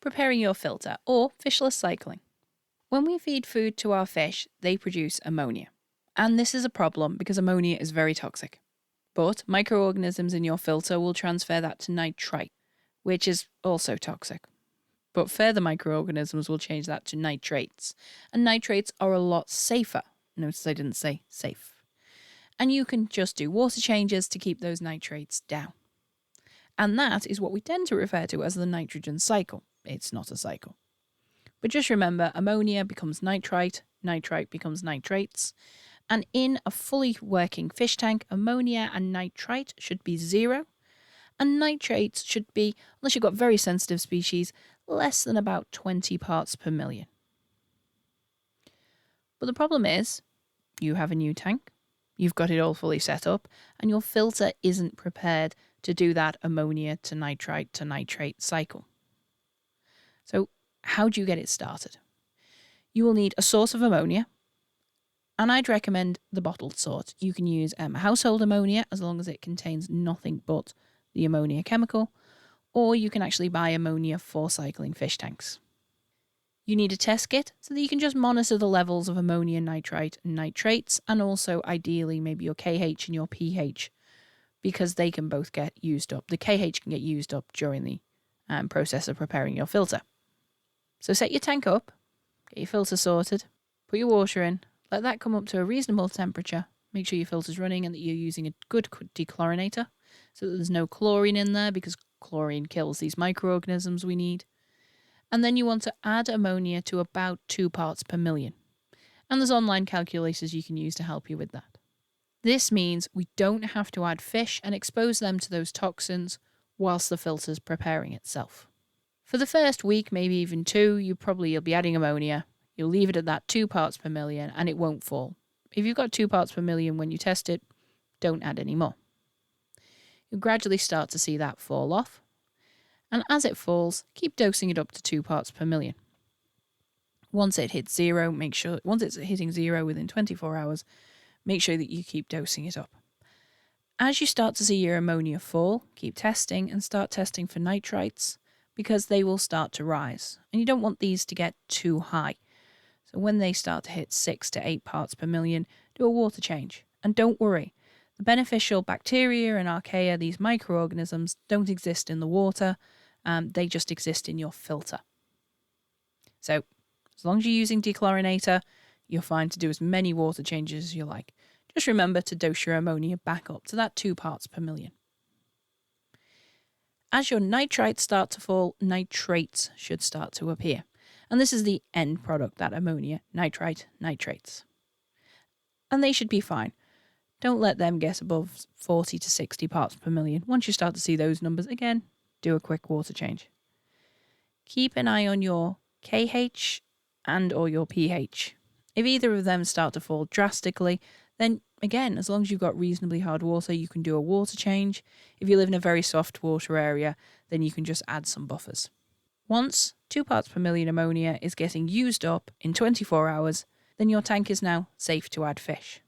Preparing your filter, or fishless cycling. When we feed food to our fish, they produce ammonia. And this is a problem because ammonia is very toxic. But microorganisms in your filter will transfer that to nitrite, which is also toxic. But further microorganisms will change that to nitrates. And nitrates are a lot safer. Notice I didn't say safe. And you can just do water changes to keep those nitrates down. And that is what we tend to refer to as the nitrogen cycle. It's not a cycle. But just remember, ammonia becomes nitrite, nitrite becomes nitrates. And in a fully working fish tank, ammonia and nitrite should be 0. And nitrates should be, unless you've got very sensitive species, less than about 20 parts per million. But the problem is, you have a new tank, you've got it all fully set up, and your filter isn't prepared to do that ammonia to nitrate cycle. So how do you get it started? You will need a source of ammonia, and I'd recommend the bottled sort. You can use household ammonia as long as it contains nothing but the ammonia chemical, or you can actually buy ammonia for cycling fish tanks. You need a test kit so that you can just monitor the levels of ammonia, nitrite and nitrates, and also ideally maybe your KH and your pH, because they can both get used up. The KH can get used up during the process of preparing your filter. So set your tank up, get your filter sorted, put your water in, let that come up to a reasonable temperature, make sure your filter's running and that you're using a good dechlorinator so that there's no chlorine in there because chlorine kills these microorganisms we need. And then you want to add ammonia to about 2 parts per million. And there's online calculators you can use to help you with that. This means we don't have to add fish and expose them to those toxins whilst the filter's preparing itself. For the first week, maybe even 2, you'll be adding ammonia. You'll leave it at that 2 parts per million and it won't fall. If you've got 2 parts per million when you test it, don't add any more. You'll gradually start to see that fall off. And as it falls, keep dosing it up to 2 parts per million. Once it hits 0, once it's hitting 0 within 24 hours, make sure that you keep dosing it up. As you start to see your ammonia fall, keep testing and start testing for nitrites because they will start to rise. And you don't want these to get too high. So when they start to hit 6 to 8 parts per million, do a water change. And don't worry, the beneficial bacteria and archaea, these microorganisms, don't exist in the water. They just exist in your filter. So as long as you're using dechlorinator, you're fine to do as many water changes as you like. Just remember to dose your ammonia back up to that 2 parts per million. As your nitrites start to fall, nitrates should start to appear. And this is the end product, that ammonia, nitrite, nitrates. And they should be fine. Don't let them get above 40 to 60 parts per million. Once you start to see those numbers, again, do a quick water change. Keep an eye on your KH and or your pH. If either of them start to fall drastically, then again, as long as you've got reasonably hard water, you can do a water change. If you live in a very soft water area, then you can just add some buffers. Once 2 parts per million ammonia is getting used up in 24 hours, then your tank is now safe to add fish.